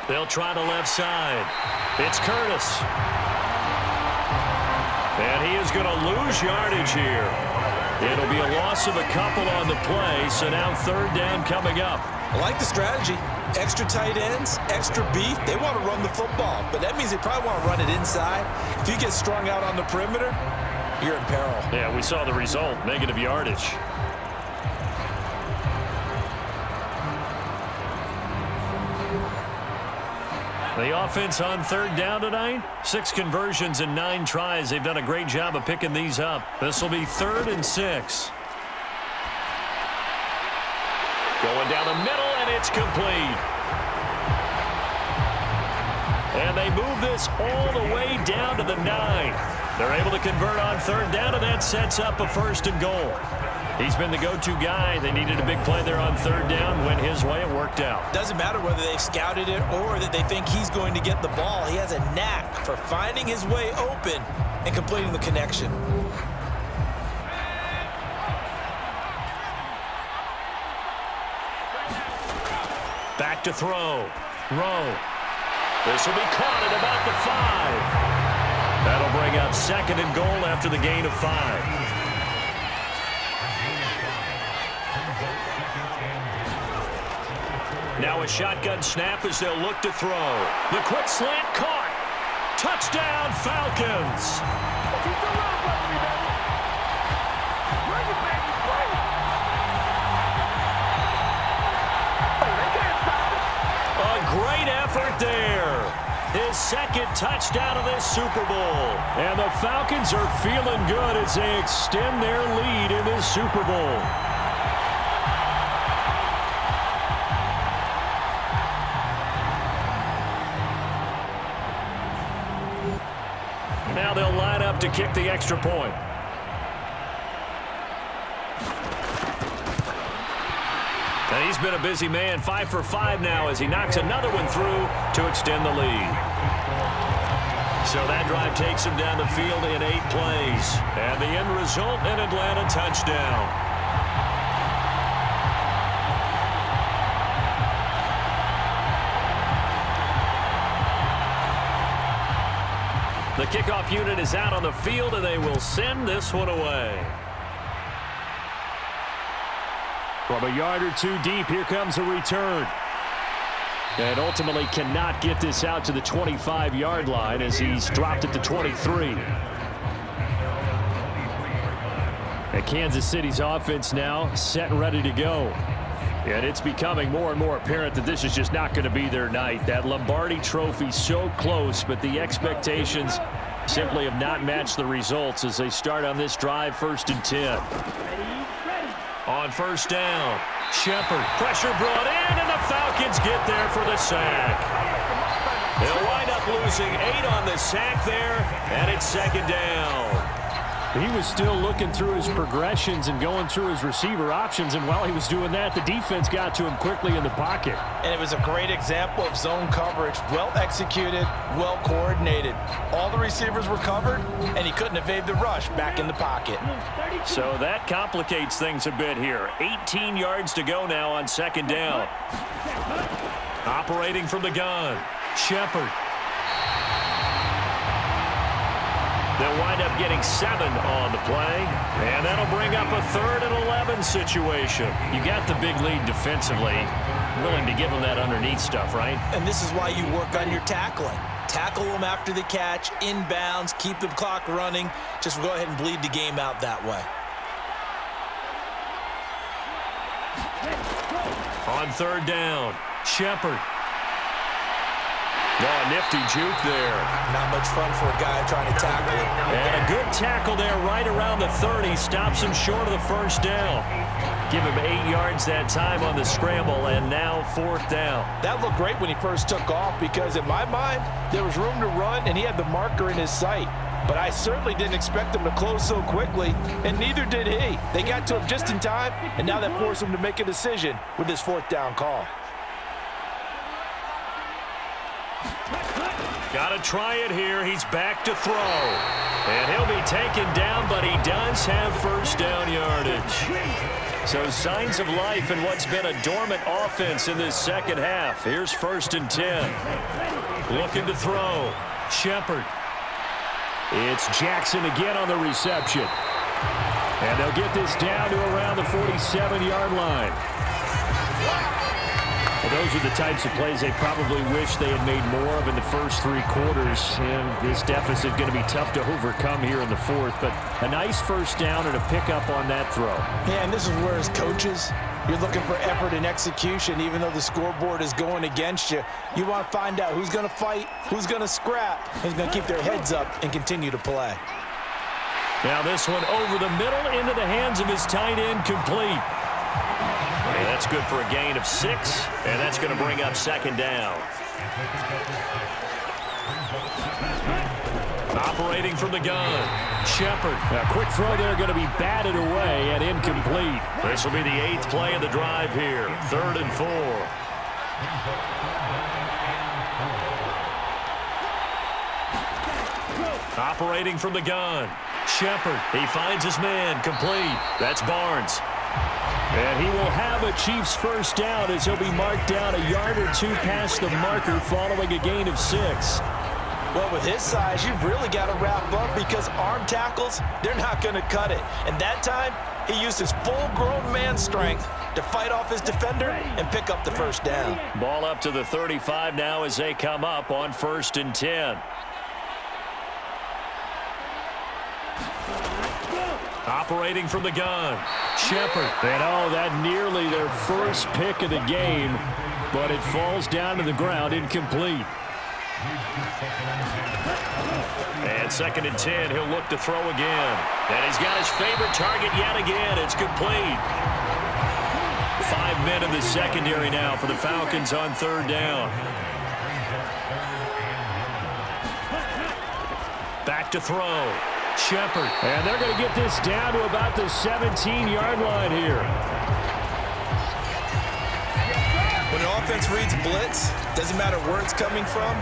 They'll try the left side. It's Curtis. And he is going to lose yardage here. It'll be a loss of a couple on the play, so now third down coming up. I like the strategy. Extra tight ends, extra beef. They want to run the football, but that means they probably want to run it inside. If you get strung out on the perimeter, you're in peril. Yeah, we saw the result, negative yardage. The offense on third down tonight, 6 conversions and 9 tries. They've done a great job of picking these up. This will be 3rd and 6. Going down the middle, and it's complete. And they move this all the way down to the 9. They're able to convert on third down, and that sets up a 1st and goal. He's been the go-to guy. They needed a big play there on third down. Went his way. It worked out. Doesn't matter whether they've scouted it or that they think he's going to get the ball. He has a knack for finding his way open and completing the connection. Back to throw. Rowe. This will be caught at about the 5. That'll bring up 2nd and goal after the gain of 5. Now a shotgun snap as they'll look to throw. The quick slant caught. Touchdown, Falcons. A great effort there. His 2nd touchdown of this Super Bowl. And the Falcons are feeling good as they extend their lead in this Super Bowl. Now they'll line up to kick the extra point. And he's been a busy man, 5 for 5 now as he knocks another one through to extend the lead. So that drive takes him down the field in 8 plays. And the end result, an Atlanta touchdown. The kickoff unit is out on the field, and they will send this one away. From a yard or 2 deep, here comes a return. And ultimately cannot get this out to the 25-yard line as he's dropped at the 23. And Kansas City's offense now set and ready to go. And it's becoming more and more apparent that this is just not going to be their night. That Lombardi trophy so close, but the expectations simply have not matched the results as they start on this drive, 1st and 10. On 1st down, Shepard, pressure brought in, and the Falcons get there for the sack. They'll wind up losing 8 on the sack there, and it's 2nd down. He was still looking through his progressions and going through his receiver options, and while he was doing that, the defense got to him quickly in the pocket. And it was a great example of zone coverage, well executed, well coordinated. All the receivers were covered, and he couldn't evade the rush back in the pocket. So that complicates things a bit here. 18 yards to go now on 2nd down. Operating from the gun, Shepard. They'll wind up getting 7 on the play, and that'll bring up a 3rd and 11 situation. You got the big lead defensively. Willing to give them that underneath stuff, right? And this is why you work on your tackling. Tackle them after the catch, inbounds, keep the clock running. Just go ahead and bleed the game out that way. On 3rd down, Shepard. Oh, nifty juke there. Not much fun for a guy trying to tackle it. And a good tackle there right around the 30. Stops him short of the 1st down. Give him 8 yards that time on the scramble, and now 4th down. That looked great when he first took off because, in my mind, there was room to run, and he had the marker in his sight. But I certainly didn't expect him to close so quickly, and neither did he. They got to him just in time, and now that forced him to make a decision with his 4th down call. Got to try it here. He's back to throw. And he'll be taken down, but he does have first down yardage. So signs of life in what's been a dormant offense in this second half. Here's 1st and 10. Looking to throw. Shepard. It's Jackson again on the reception. And they'll get this down to around the 47-yard line. Well, those are the types of plays they probably wish they had made more of in the first 3 quarters. And this deficit going to be tough to overcome here in the 4th. But a nice first down and a pickup on that throw. Yeah, and this is where, as coaches, you're looking for effort and execution. Even though the scoreboard is going against you, you want to find out who's going to fight, who's going to scrap, who's going to keep their heads up and continue to play. Now this one over the middle into the hands of his tight end, complete. And that's good for a gain of 6, and that's going to bring up 2nd down. Operating from the gun, Shepard. A quick throw there going to be batted away and incomplete. This will be the 8th play of the drive here. 3rd and 4. Operating from the gun, Shepard. He finds his man, complete. That's Barnes. And he will have a Chiefs first down as he'll be marked down a yard or 2 past the marker following a gain of 6. Well, with his size, you've really got to wrap up because arm tackles, they're not going to cut it. And that time, he used his full-grown man strength to fight off his defender and pick up the first down. Ball up to the 35 now as they come up on 1st and 10. Operating from the gun, Shepard. And that nearly their first pick of the game, but it falls down to the ground, incomplete. And 2nd and 10, he'll look to throw again. And he's got his favorite target yet again. It's complete. 5 men in the secondary now for the Falcons on 3rd down. Back to throw. Shepard. And they're going to get this down to about the 17-yard line here. When an offense reads blitz, doesn't matter where it's coming from,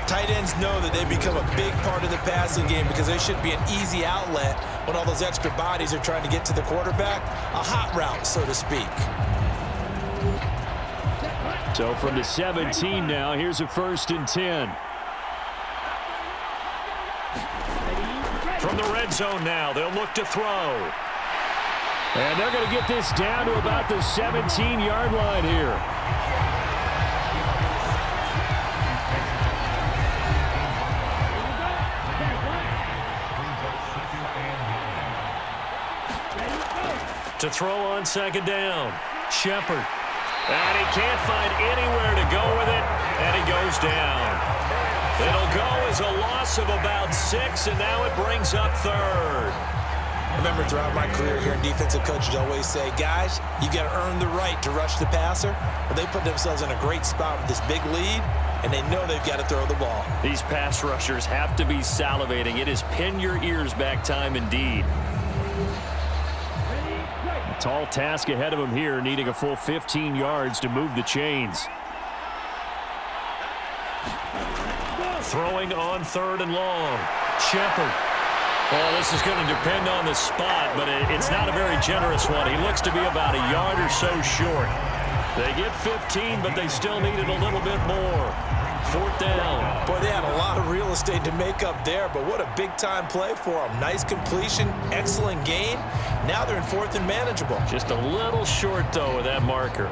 tight ends know that they become a big part of the passing game because they should be an easy outlet when all those extra bodies are trying to get to the quarterback. A hot route, so to speak. So from the 17 now, here's a 1st and 10. From the red zone now, they'll look to throw. And they're going to get this down to about the 17-yard line here. To throw on 2nd down, Shepard. And he can't find anywhere to go with it, and he goes down. It'll go as a loss of about 6, and now it brings up 3rd. I remember throughout my career hearing defensive coaches always say, guys, you got to earn the right to rush the passer. Well, they put themselves in a great spot with this big lead, and they know they've got to throw the ball. These pass rushers have to be salivating. It is pin your ears back time indeed. A tall task ahead of him here, needing a full 15 yards to move the chains. Throwing on 3rd and long. Shepard. Well, this is going to depend on the spot, but it's not a very generous one. He looks to be about a yard or so short. They get 15, but they still need it a little bit more. 4th down. Boy, they had a lot of real estate to make up there, but what a big-time play for them. Nice completion, excellent gain. Now they're in 4th and manageable. Just a little short, though, with that marker.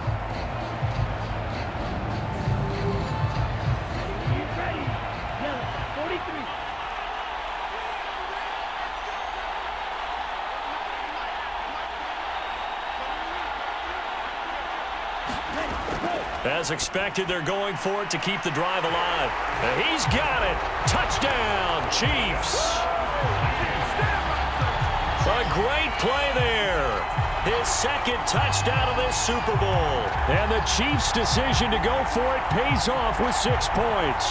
As expected, they're going for it to keep the drive alive. And he's got it. Touchdown, Chiefs. A great play there. His 2nd touchdown of this Super Bowl. And the Chiefs' decision to go for it pays off with 6 points.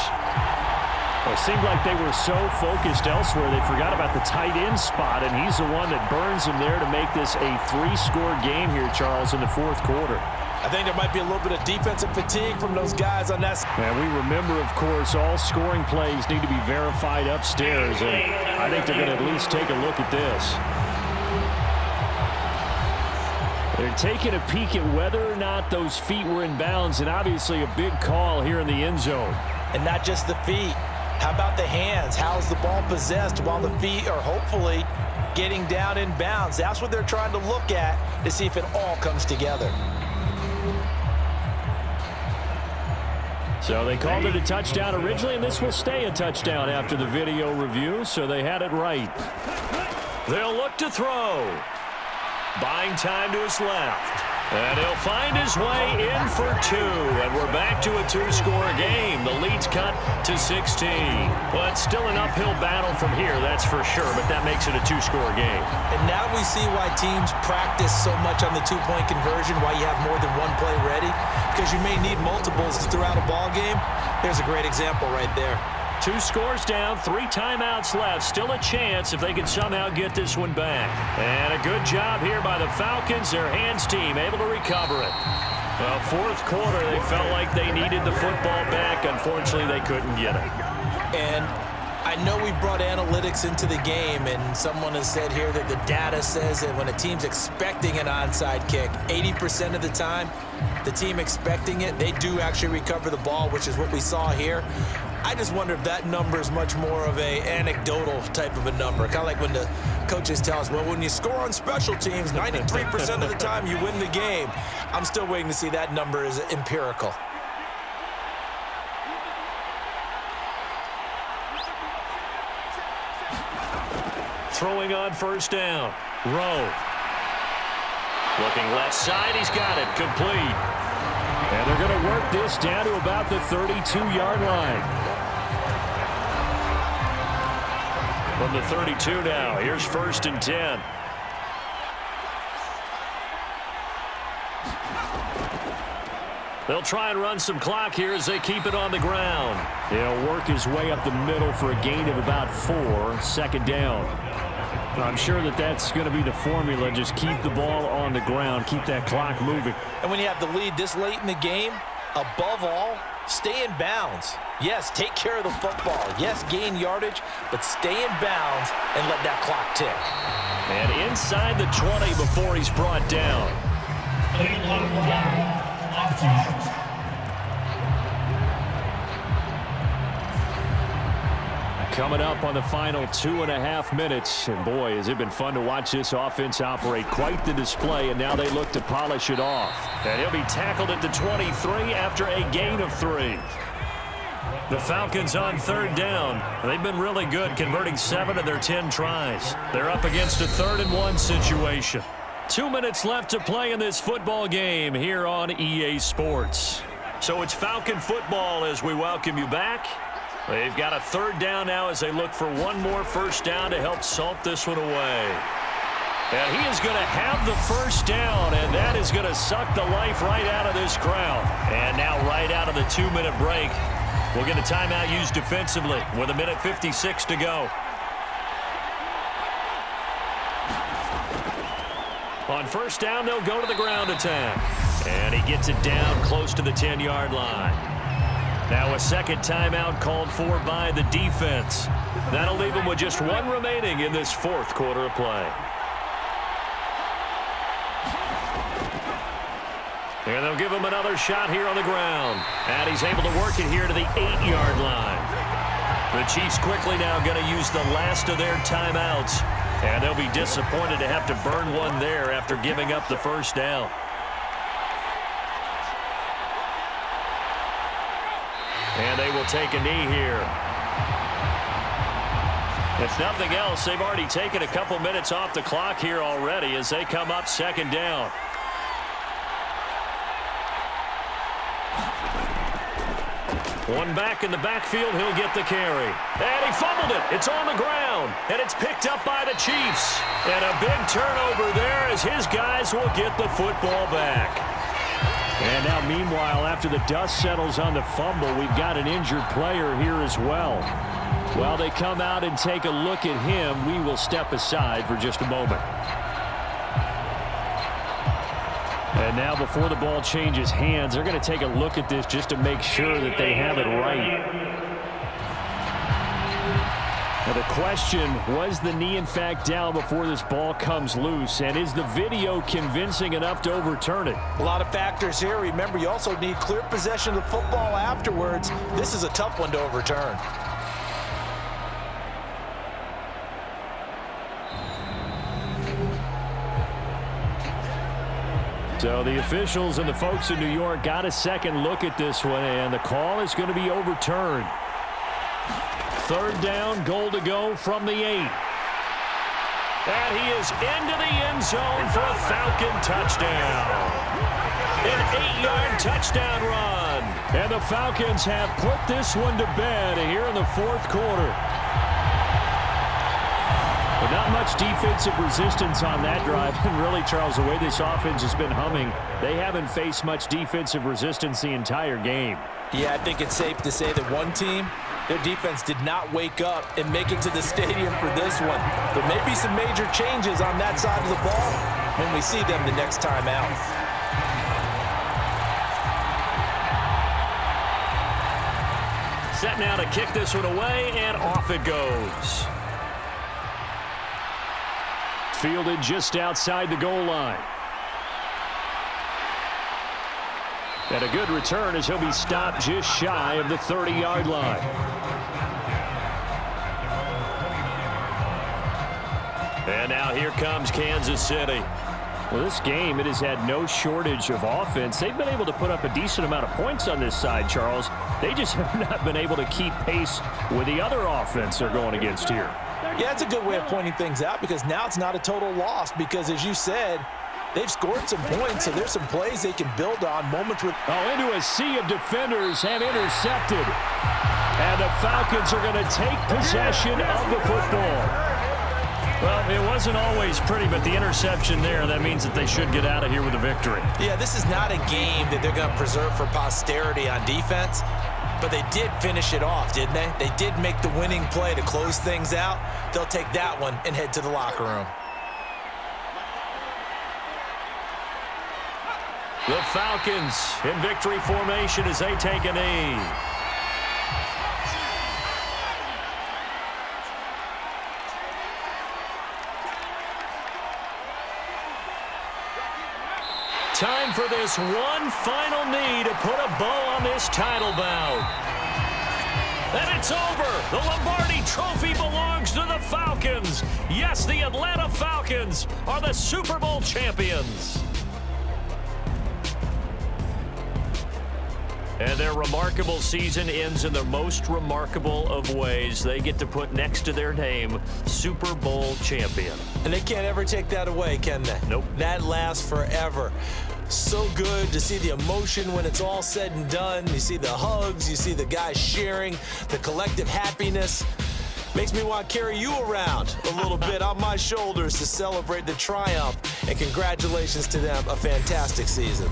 Well, it seemed like they were so focused elsewhere, they forgot about the tight end spot, and he's the one that burns them there to make this a 3-score game here, Charles, in the 4th quarter. I think there might be a little bit of defensive fatigue from those guys on that. And we remember, of course, all scoring plays need to be verified upstairs. And I think they're going to at least take a look at this. They're taking a peek at whether or not those feet were in bounds, and obviously a big call here in the end zone. And not just the feet. How about the hands? How's the ball possessed while the feet are hopefully getting down in bounds? That's what they're trying to look at to see if it all comes together. So they called it a touchdown originally, and this will stay a touchdown after the video review, so they had it right. They'll look to throw. Buying time to his left. And he'll find his way in for 2. And we're back to a 2-score game. The lead's cut to 16. Well, it's still an uphill battle from here, that's for sure, but that makes it a 2-score game. And now we see why teams practice so much on the 2-point conversion, why you have more than one play ready, because you may need multiples throughout a ball game. There's a great example right there. 2 scores down, 3 timeouts left. Still a chance if they can somehow get this one back. And a good job here by the Falcons. Their hands team able to recover it. Well, fourth quarter, they felt like they needed the football back. Unfortunately, they couldn't get it. And I know we brought analytics into the game, and someone has said here that the data says that when a team's expecting an onside kick, 80% of the time, the team expecting it, they do actually recover the ball, which is what we saw here. I just wonder if that number is much more of a anecdotal type of a number. Kind of like when the coaches tell us, well, when you score on special teams, 93% of the time you win the game. I'm still waiting to see that number is empirical. Throwing on first down. Rowe. Looking left side, he's got it. Complete. And they're going to work this down to about the 32-yard line. From the 32 now, here's 1st and 10. They'll try and run some clock here as they keep it on the ground. He'll work his way up the middle for a gain of about 4, 2nd down. I'm sure that that's going to be the formula. Just keep the ball on the ground, keep that clock moving. And when you have the lead this late in the game, above all, stay in bounds. Yes, take care of the football. Yes, gain yardage, but stay in bounds and let that clock tick. And inside the 20 before he's brought down. Coming up on the final 2.5 minutes. And boy, has it been fun to watch this offense operate. Quite the display, and now they look to polish it off. And he'll be tackled at the 23 after a gain of 3. The Falcons on 3rd down. They've been really good, converting 7 of their 10 tries. They're up against a 3rd and 1 situation. 2 minutes left to play in this football game here on EA Sports. So it's Falcon football as we welcome you back. They've got a 3rd down now as they look for one more first down to help salt this one away. And he is going to have the first down, and that is going to suck the life right out of this crowd. And now right out of the 2-minute break, we'll get a timeout used defensively with 1:56 to go. On first down, they'll go to the ground attack. And he gets it down close to the 10-yard line. Now a second timeout called for by the defense. That'll leave them with just 1 remaining in this 4th quarter of play. And they'll give him another shot here on the ground. And he's able to work it here to the 8-yard line. The Chiefs quickly now going to use the last of their timeouts. And they'll be disappointed to have to burn one there after giving up the first down. And they will take a knee here. If nothing else, they've already taken a couple minutes off the clock here already as they come up 2nd down. One back in the backfield, he'll get the carry. And he fumbled it. It's on the ground. And it's picked up by the Chiefs. And a big turnover there as his guys will get the football back. And now, meanwhile, after the dust settles on the fumble, we've got an injured player here as well. While they come out and take a look at him, we will step aside for just a moment. And now before the ball changes hands, they're going to take a look at this just to make sure that they have it right. Now the question, was the knee in fact down before this ball comes loose? And is the video convincing enough to overturn it? A lot of factors here. Remember, you also need clear possession of the football afterwards. This is a tough one to overturn. So the officials and the folks in New York got a second look at this one, and the call is going to be overturned. Third down, goal to go from the 8. And he is into the end zone for a Falcon touchdown. An 8-yard touchdown run. And the Falcons have put this one to bed here in the fourth quarter. But not much defensive resistance on that drive. And really, Charles, the way this offense has been humming, they haven't faced much defensive resistance the entire game. Yeah, I think it's safe to say that one team, their defense did not wake up and make it to the stadium for this one. There may be some major changes on that side of the ball when we see them the next time out. Set now to kick this one away, and off it goes. Fielded just outside the goal line. And a good return as he'll be stopped just shy of the 30-yard line. And now here comes Kansas City. Well, this game, it has had no shortage of offense. They've been able to put up a decent amount of points on this side, Charles. They just have not been able to keep pace with the other offense they're going against here. Yeah, it's a good way of pointing things out because now it's not a total loss because, as you said, they've scored some points, so there's some plays they can build on. Moments with into a sea of defenders have intercepted. And the Falcons are going to take possession of the football. Well, it wasn't always pretty, but the interception there, that means that they should get out of here with a victory. Yeah, this is not a game that they're going to preserve for posterity on defense, but they did finish it off, didn't they? They did make the winning play to close things out. They'll take that one and head to the locker room. The Falcons in victory formation as they take a knee. Time for this one final knee to put a bow on this title bout. And it's over. The Lombardi Trophy belongs to the Falcons. Yes, the Atlanta Falcons are the Super Bowl champions. And their remarkable season ends in the most remarkable of ways. They get to put next to their name, Super Bowl champion. And they can't ever take that away, can they? Nope. That lasts forever. So good to see the emotion when it's all said and done. You see the hugs, you see the guys sharing, the collective happiness. Makes me want to carry you around a little bit on my shoulders to celebrate the triumph. And congratulations to them, a fantastic season.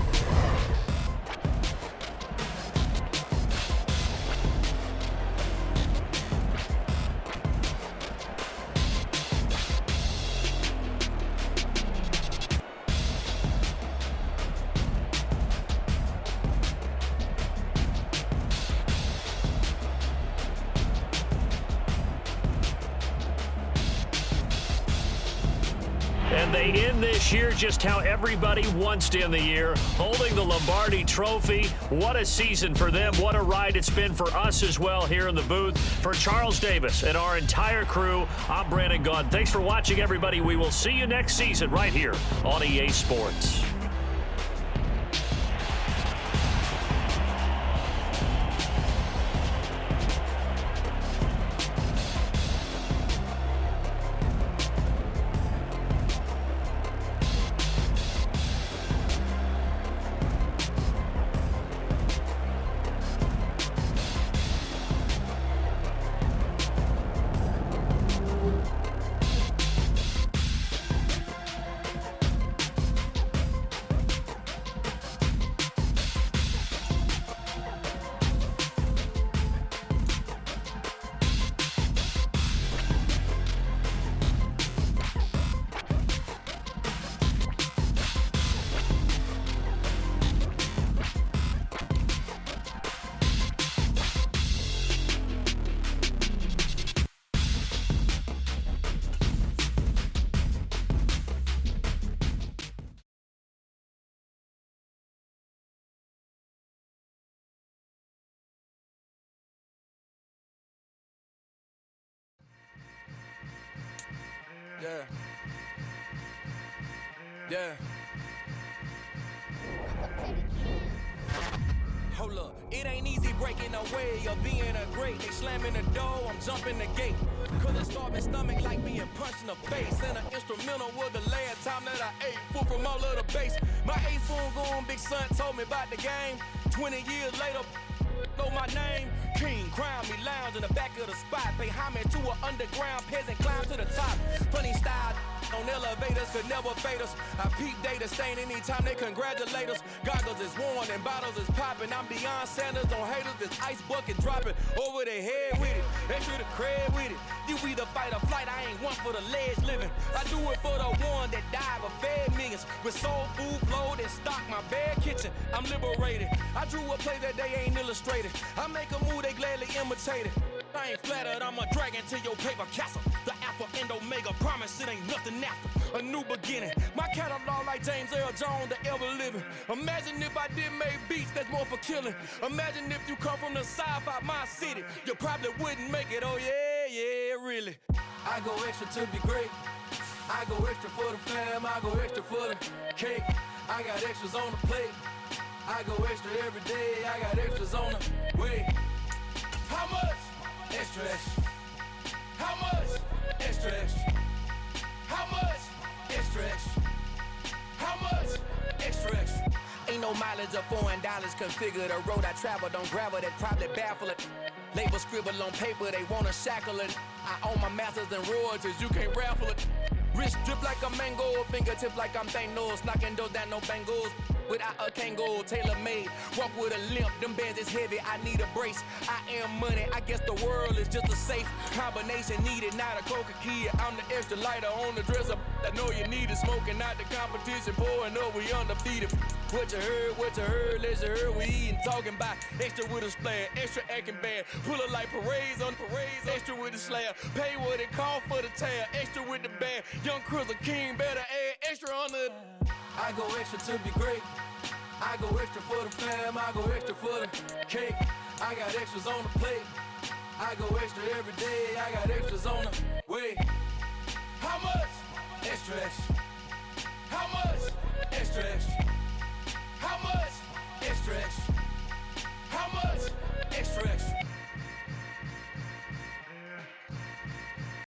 And they end this year just how everybody wants to end the year, holding the Lombardi Trophy. What a season for them. What a ride it's been for us as well here in the booth. For Charles Davis and our entire crew, I'm Brandon Gaudin. Thanks for watching, everybody. We will see you next season right here on EA Sports. Yeah. Yeah. Hold up, it ain't easy breaking away or being a great. They slamming the door, I'm jumping the gate. Cause a starving stomach like being punched in the face. And an instrumental was the last time that I ate. Full from all of the bass. My ace phone going, big son told me about the game. 20 years later, know my name. King, crown me, lounge in the back of the spot. Pay homage to an underground peasant, climb to the top. Funny style on elevators could never fade us. I peep data stain anytime they congratulate us. Goggles is worn and bottles is popping. I'm beyond Sanders on haters, this ice bucket dropping over their head with it. They should have cred with it. You either fight or flight, I ain't one for the ledge living. I do it for the one that died but fed millions. With soul food flowed and stocked my bare kitchen. I'm liberated. I drew a play that they ain't illustrated. I make a move, they gladly imitate it. I ain't flattered, I'm a dragon to your paper castle. The Alpha and Omega, promise it ain't nothing after. A new beginning. My catalog like James Earl Jones, the ever living. Imagine if I did make beats that's more for killing. Imagine if you come from the sci-fi, my city. You probably wouldn't make it, oh yeah, yeah, really. I go extra to be great. I go extra for the fam, I go extra for the cake. I got extras on the plate. I go extra every day, I got extras on the way. How much? Extra, extra. How much? Extra, extra. How much? Extra, extra. How much? Extra, extra. Ain't no mileage of $4 configure the road I travel. Don't gravel, that probably baffle it. Label scribble on paper, they wanna shackle it. I own my masters and royalties, you can't raffle it. Wrist drip like a mango, fingertips like I'm Thanos. Knocking those down, no bangles. Without a Kango, tailor-made. Walk with a limp, them bands is heavy, I need a brace. I am money, I guess the world is just a safe combination needed, not a coca key. I'm the extra lighter on the dresser. I know you need it, smoking out the competition, pouring up, we undefeated. What you heard, let you heard, we eating, talking about extra with a splash, extra acting bad. Pull it like parades on parades, extra with the slab. Pay what it cost for the tab, extra with the bag. Young Cruiser King, better add extra on the. I go extra to be great. I go extra for the fam, I go extra for the cake. I got extras on the plate. I go extra every day, I got extras on the way. How much? Extra, extra.